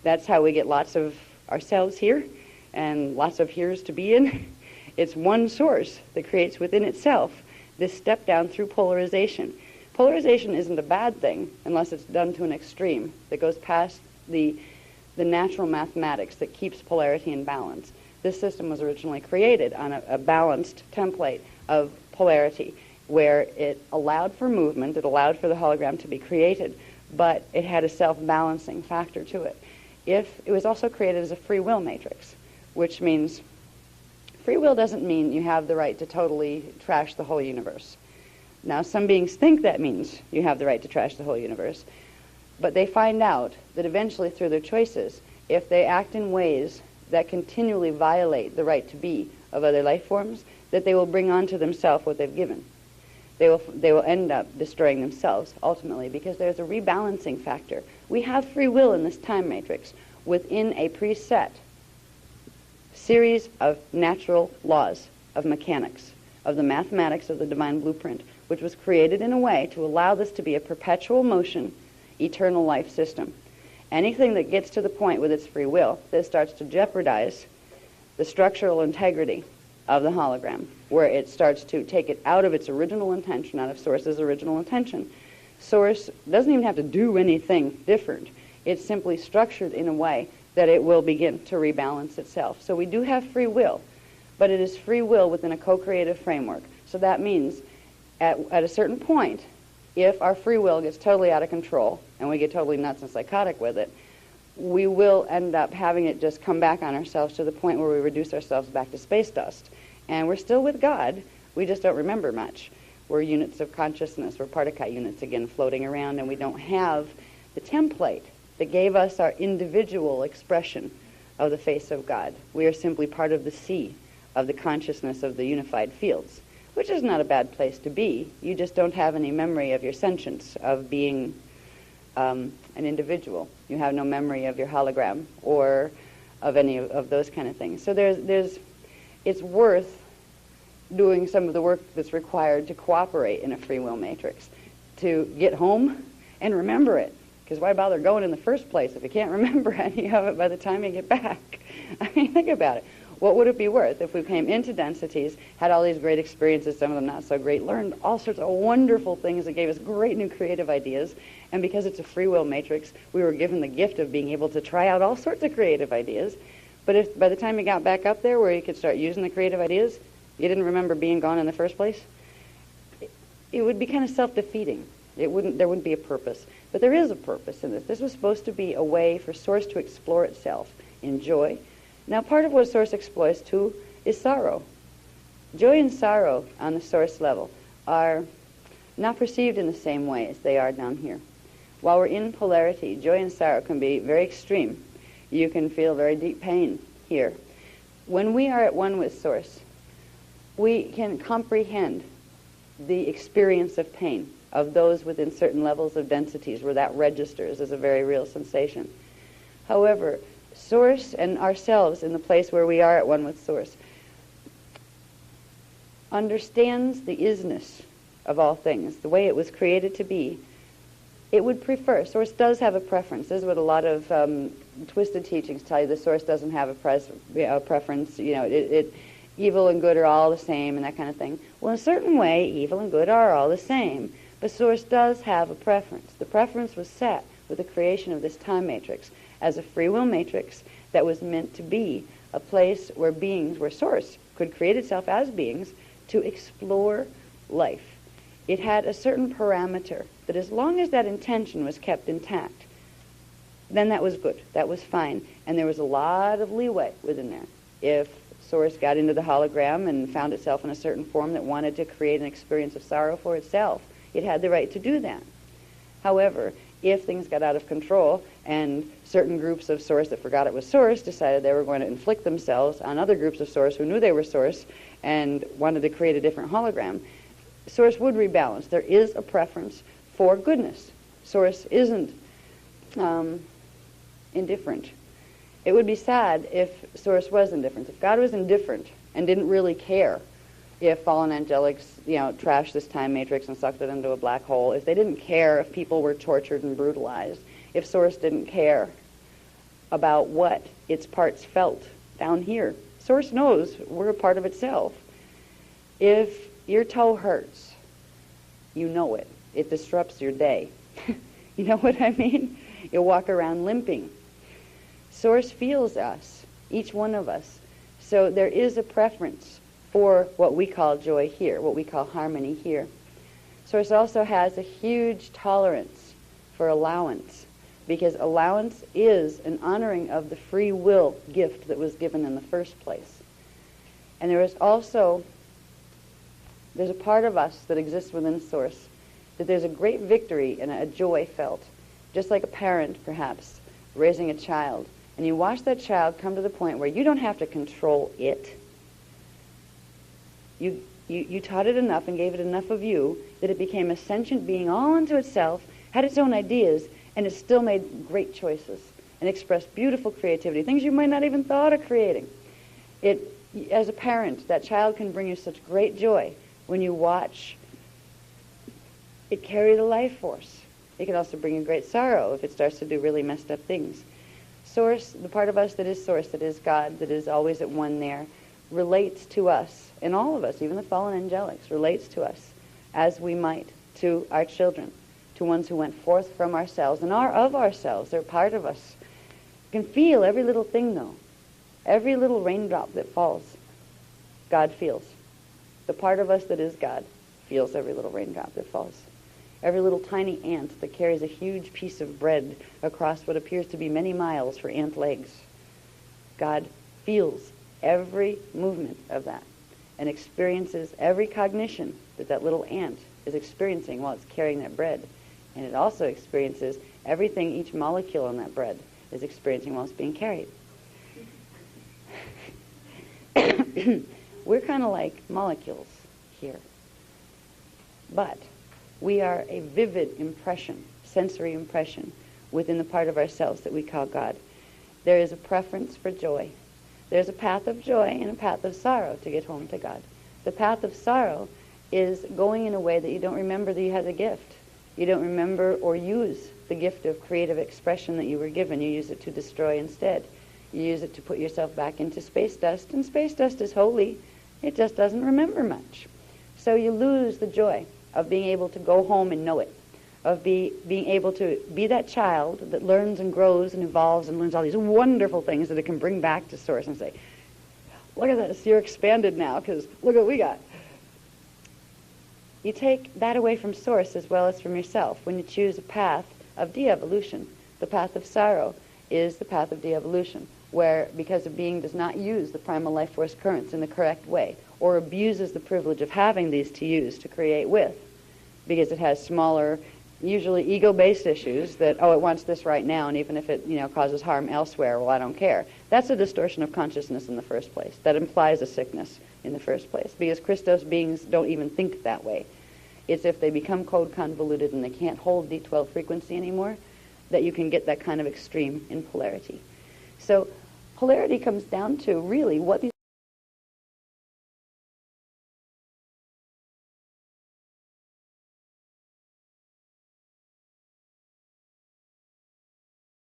That's how we get lots of ourselves here and lots of heres to be in. It's one source that creates within itself this step down through polarization. Polarization isn't a bad thing unless it's done to an extreme that goes past the natural mathematics that keeps polarity in balance. This system was originally created on a balanced template of polarity where it allowed for movement, it allowed for the hologram to be created, but it had a self-balancing factor to it. If it was also created as a free will matrix, which means free will doesn't mean you have the right to totally trash the whole universe. Now, some beings think that means you have the right to trash the whole universe, but they find out that eventually through their choices, if they act in ways that continually violate the right to be of other life forms, that they will bring onto themselves what they've given. They will end up destroying themselves ultimately because there's a rebalancing factor. We have free will in this time matrix within a preset series of natural laws, of mechanics, of the mathematics of the divine blueprint, which was created in a way to allow this to be a perpetual motion, eternal life system. Anything that gets to the point with its free will that starts to jeopardize the structural integrity of the hologram, where it starts to take it out of its original intention, out of Source's original intention. Source doesn't even have to do anything different. It's simply structured in a way that it will begin to rebalance itself. So we do have free will, but it is free will within a co-creative framework. So that means at a certain point, if our free will gets totally out of control and we get totally nuts and psychotic with it, we will end up having it just come back on ourselves to the point where we reduce ourselves back to space dust. And we're still with God, we just don't remember much. We're units of consciousness, we're particle units again floating around, and we don't have the template that gave us our individual expression of the face of God. We are simply part of the sea of the consciousness of the unified fields, which is not a bad place to be. You just don't have any memory of your sentience, of being an individual. You have no memory of your hologram or of any of those kind of things. So it's worth doing some of the work that's required to cooperate in a free will matrix, to get home and remember it. Because why bother going in the first place if you can't remember any of it by the time you get back? I mean, think about it. What would it be worth if we came into densities, had all these great experiences, some of them not so great, learned all sorts of wonderful things that gave us great new creative ideas, and because it's a free will matrix, we were given the gift of being able to try out all sorts of creative ideas. But if by the time you got back up there where you could start using the creative ideas, you didn't remember being gone in the first place, it would be kind of self-defeating. There wouldn't be a purpose. But there is a purpose in this. This was supposed to be a way for Source to explore itself in joy. Now, part of what Source explores, too, is sorrow. Joy and sorrow on the Source level are not perceived in the same way as they are down here. While we're in polarity, joy and sorrow can be very extreme. You can feel very deep pain here. When we are at one with Source, we can comprehend the experience of pain of those within certain levels of densities where that registers as a very real sensation. However, Source and ourselves in the place where we are at one with Source understands the isness of all things, the way it was created to be. It would prefer, Source does have a preference. This is what a lot of twisted teachings tell you. The Source doesn't have a preference. You know, evil and good are all the same and that kind of thing. Well, in a certain way, evil and good are all the same. But Source does have a preference. The preference was set with the creation of this time matrix as a free will matrix that was meant to be a place where beings, where Source could create itself as beings to explore life. It had a certain parameter that as long as that intention was kept intact, then that was good, that was fine, and there was a lot of leeway within there. If Source got into the hologram and found itself in a certain form that wanted to create an experience of sorrow for itself, it had the right to do that. However, if things got out of control and certain groups of Source that forgot it was Source decided they were going to inflict themselves on other groups of Source who knew they were Source and wanted to create a different hologram, Source would rebalance. There is a preference for goodness. Source isn't indifferent. It would be sad if Source was indifferent. If God was indifferent and didn't really care if fallen angelics, trashed this time matrix and sucked it into a black hole, if they didn't care if people were tortured and brutalized, if Source didn't care about what its parts felt down here. Source knows we're a part of itself. If your toe hurts, you know it. It disrupts your day. You know what I mean? You'll walk around limping. Source feels us, each one of us. So there is a preference for what we call joy here, what we call harmony here. Source also has a huge tolerance for allowance, because allowance is an honoring of the free will gift that was given in the first place. And there's a part of us that exists within Source, that there's a great victory and a joy felt, just like a parent, perhaps, raising a child. And you watch that child come to the point where you don't have to control it. You taught it enough and gave it enough of you that it became a sentient being all unto itself, had its own ideas, and it still made great choices and expressed beautiful creativity, things you might not even thought of creating. As a parent, that child can bring you such great joy when you watch it carry the life force. It can also bring you great sorrow if it starts to do really messed up things. Source, the part of us that is Source, that is God, that is always at one there, relates to us, and all of us, even the fallen angelics, relates to us as we might to our children, to ones who went forth from ourselves and are of ourselves. They're part of us. You can feel every little thing, though. Every little raindrop that falls, God feels. The part of us that is God feels every little raindrop that falls. Every little tiny ant that carries a huge piece of bread across what appears to be many miles for ant legs. God feels every movement of that and experiences every cognition that that little ant is experiencing while it's carrying that bread. And it also experiences everything each molecule on that bread is experiencing while it's being carried. We're kind of like molecules here. But we are a vivid impression, sensory impression, within the part of ourselves that we call God. There is a preference for joy. There's a path of joy and a path of sorrow to get home to God. The path of sorrow is going in a way that you don't remember that you had a gift. You don't remember or use the gift of creative expression that you were given. You use it to destroy instead. You use it to put yourself back into space dust, and space dust is holy. It just doesn't remember much. So you lose the joy of being able to go home and know it, of being able to be that child that learns and grows and evolves and learns all these wonderful things that it can bring back to Source and say, look at this, you're expanded now, because look what we got. You take that away from Source as well as from yourself when you choose a path of de-evolution. The path of sorrow is the path of de-evolution, where because a being does not use the primal life force currents in the correct way, or abuses the privilege of having these to use to create with, because it has smaller, usually ego-based issues that, oh, it wants this right now, and even if it, causes harm elsewhere, well, I don't care. That's a distortion of consciousness in the first place. That implies a sickness in the first place, because Christos beings don't even think that way. It's if they become code convoluted and they can't hold D12 frequency anymore, that you can get that kind of extreme in polarity. So polarity comes down to really what these